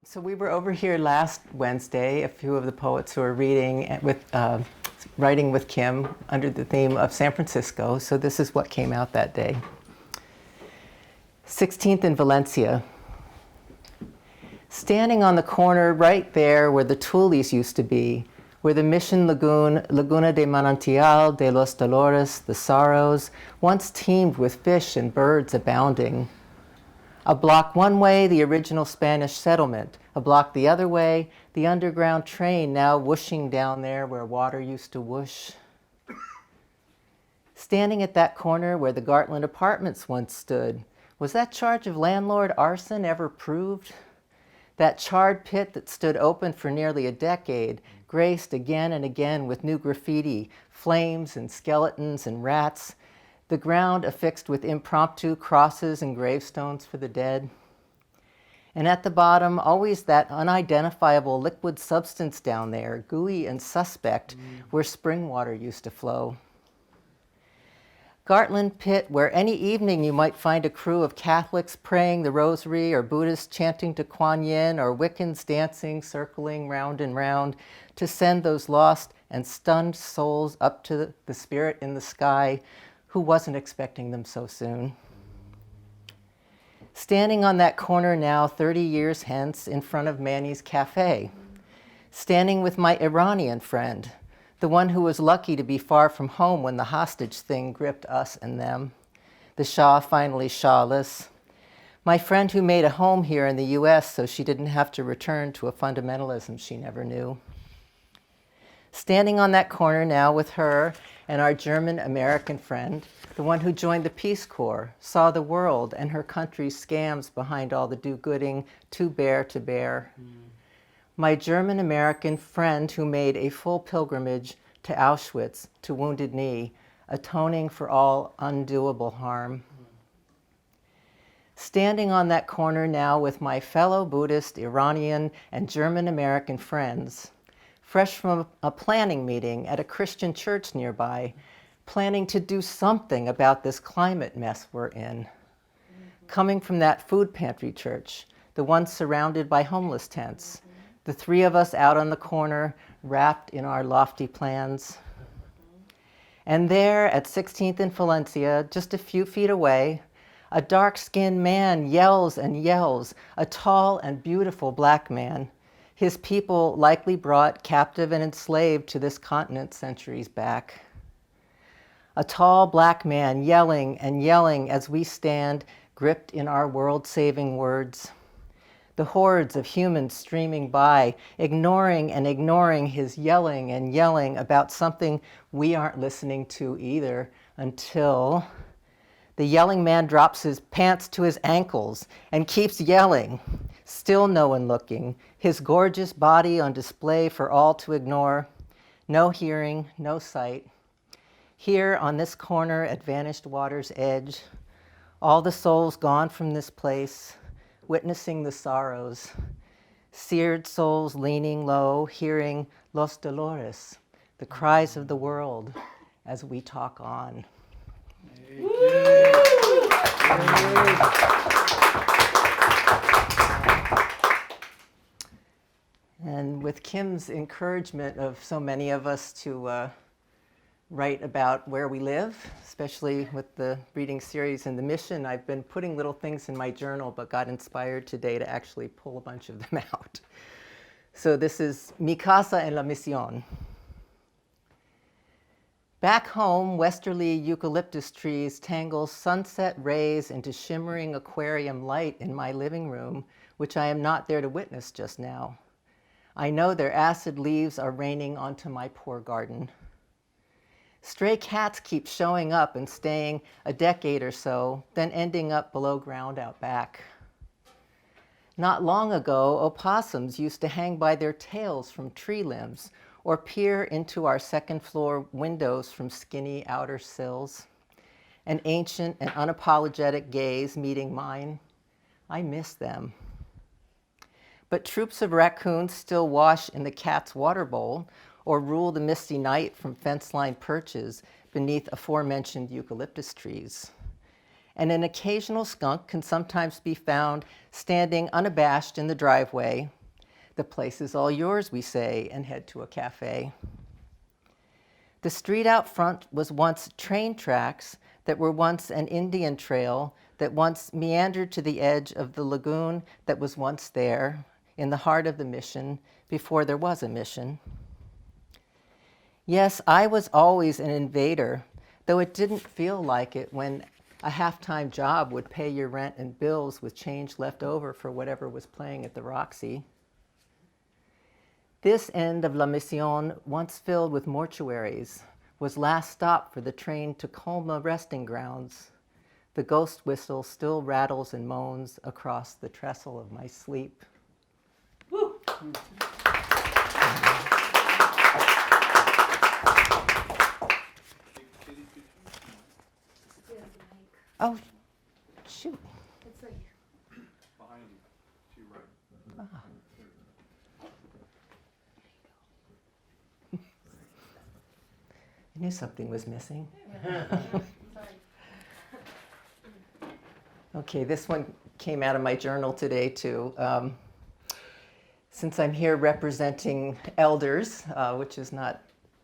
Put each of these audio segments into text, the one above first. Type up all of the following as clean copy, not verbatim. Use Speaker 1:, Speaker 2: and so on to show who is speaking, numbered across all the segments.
Speaker 1: So we were over here last Wednesday, a few of the poets who are writing with Kim under the theme of San Francisco. So this is what came out that day. 16th in Valencia. Standing on the corner right there where the Tules used to be, where the Mission Lagoon, Laguna de Manantial, de los Dolores, the Sorrows, once teemed with fish and birds abounding. A block one way, the original Spanish settlement. A block the other way, the underground train now whooshing down there where water used to whoosh. Standing at that corner where the Gartland Apartments once stood, was that charge of landlord arson ever proved? That charred pit that stood open for nearly a decade, graced again and again with new graffiti, flames and skeletons and rats, the ground affixed with impromptu crosses and gravestones for the dead. And at the bottom, always that unidentifiable liquid substance down there, gooey and suspect, where spring water used to flow. Gartland Pit, where any evening you might find a crew of Catholics praying the rosary, or Buddhists chanting to Kuan Yin, or Wiccans dancing, circling round and round to send those lost and stunned souls up to the spirit in the sky who wasn't expecting them so soon. Standing on that corner now, 30 years hence, in front of Manny's Cafe. Standing with my Iranian friend, the one who was lucky to be far from home when the hostage thing gripped us and them. The Shah finally Shahless. My friend who made a home here in the US so she didn't have to return to a fundamentalism she never knew. Standing on that corner now with her and our German-American friend, the one who joined the Peace Corps, saw the world and her country's scams behind all the do-gooding, too bare to bear. My German-American friend who made a full pilgrimage to Auschwitz, to Wounded Knee, atoning for all undoable harm. Standing on that corner now with my fellow Buddhist, Iranian, and German-American friends, fresh from a planning meeting at a Christian church nearby, planning to do something about this climate mess we're in. Coming from that food pantry church, the one surrounded by homeless tents, the three of us out on the corner, wrapped in our lofty plans. And there at 16th and Valencia, just a few feet away, a dark-skinned man yells and yells, a tall and beautiful black man, his people likely brought captive and enslaved to this continent centuries back. A tall black man yelling and yelling as we stand gripped in our world-saving words. The hordes of humans streaming by, ignoring and ignoring his yelling and yelling about something we aren't listening to either, until the yelling man drops his pants to his ankles and keeps yelling, still no one looking, his gorgeous body on display for all to ignore, no hearing, no sight. Here on this corner at vanished water's edge, all the souls gone from this place, witnessing the sorrows, seared souls leaning low, hearing Los Dolores, the cries of the world as we talk on. And with Kim's encouragement of so many of us to write about where we live, especially with the reading series and the mission, I've been putting little things in my journal, but got inspired today to actually pull a bunch of them out. So this is Mi Casa en la Misión. Back home, westerly eucalyptus trees tangle sunset rays into shimmering aquarium light in my living room, which I am not there to witness just now. I know their acid leaves are raining onto my poor garden. Stray cats keep showing up and staying a decade or so, then ending up below ground out back. Not long ago, opossums used to hang by their tails from tree limbs or peer into our second floor windows from skinny outer sills. An ancient and unapologetic gaze meeting mine. I miss them. But troops of raccoons still wash in the cat's water bowl or rule the misty night from fence-lined perches beneath aforementioned eucalyptus trees. And an occasional skunk can sometimes be found standing unabashed in the driveway, The place is all yours, we say, and head to a cafe. The street out front was once train tracks that were once an Indian trail that once meandered to the edge of the lagoon that was once there in the heart of the mission before there was a mission. Yes, I was always an invader, though it didn't feel like it when a half-time job would pay your rent and bills with change left over for whatever was playing at the Roxy. This end of La Mission, once filled with mortuaries, was last stop for the train to Colma resting grounds. The ghost whistle still rattles and moans across the trestle of my sleep. Woo! Oh, shoot.
Speaker 2: It's right here.
Speaker 3: Behind you, to your right.
Speaker 1: Ah. I knew something was missing.
Speaker 2: Sorry.
Speaker 1: Okay, this one came out of my journal today too. Since I'm here representing elders, which is a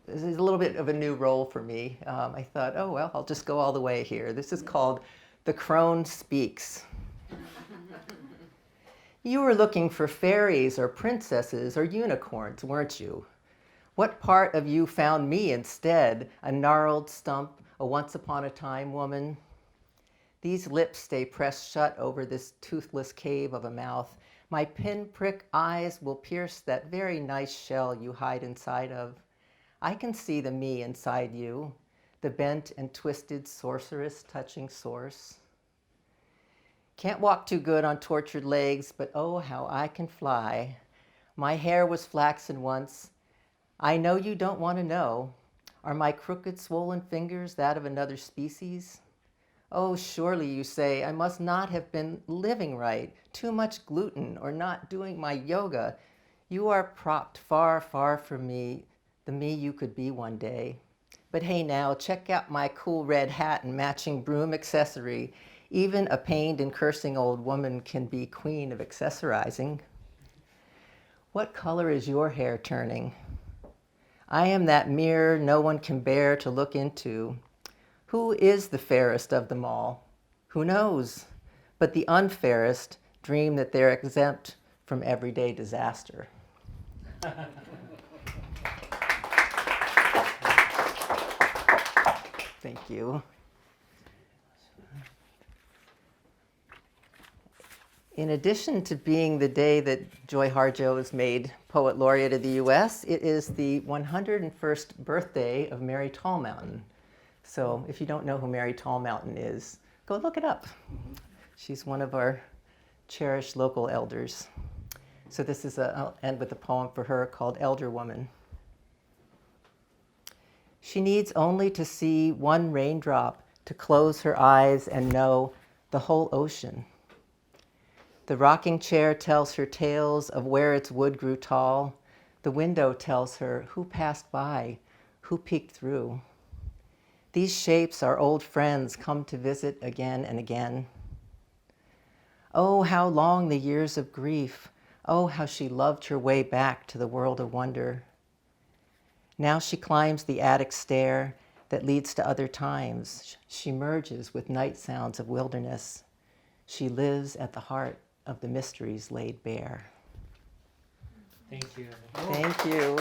Speaker 1: little bit of a new role for me, I thought, oh well, I'll just go all the way here. This is called The Crone Speaks. You were looking for fairies or princesses or unicorns, weren't you? What part of you found me instead, a gnarled stump, a once-upon-a-time woman? These lips stay pressed shut over this toothless cave of a mouth. My pinprick eyes will pierce that very nice shell you hide inside of. I can see the me inside you, the bent and twisted sorceress touching source. Can't walk too good on tortured legs, but oh, how I can fly. My hair was flaxen once. I know you don't want to know. Are my crooked, swollen fingers that of another species? Oh, surely, you say, I must not have been living right, too much gluten, or not doing my yoga. You are propped far, far from me, the me you could be one day. But hey now, check out my cool red hat and matching broom accessory. Even a pained and cursing old woman can be queen of accessorizing. What color is your hair turning? I am that mirror no one can bear to look into. Who is the fairest of them all? Who knows? But the unfairest dream that they're exempt from everyday disaster. Thank you. In addition to being the day that Joy Harjo was made Poet Laureate of the U.S., it is the 101st birthday of Mary Tallmountain. So if you don't know who Mary Tallmountain is, go look it up. She's one of our cherished local elders. So I'll end with a poem for her called Elder Woman. She needs only to see one raindrop to close her eyes and know the whole ocean. The rocking chair tells her tales of where its wood grew tall. The window tells her who passed by, who peeked through. These shapes are old friends come to visit again and again. Oh, how long the years of grief. Oh, how she loved her way back to the world of wonder. Now she climbs the attic stair that leads to other times. She merges with night sounds of wilderness. She lives at the heart of the mysteries laid bare.
Speaker 4: Thank you.
Speaker 1: Thank you.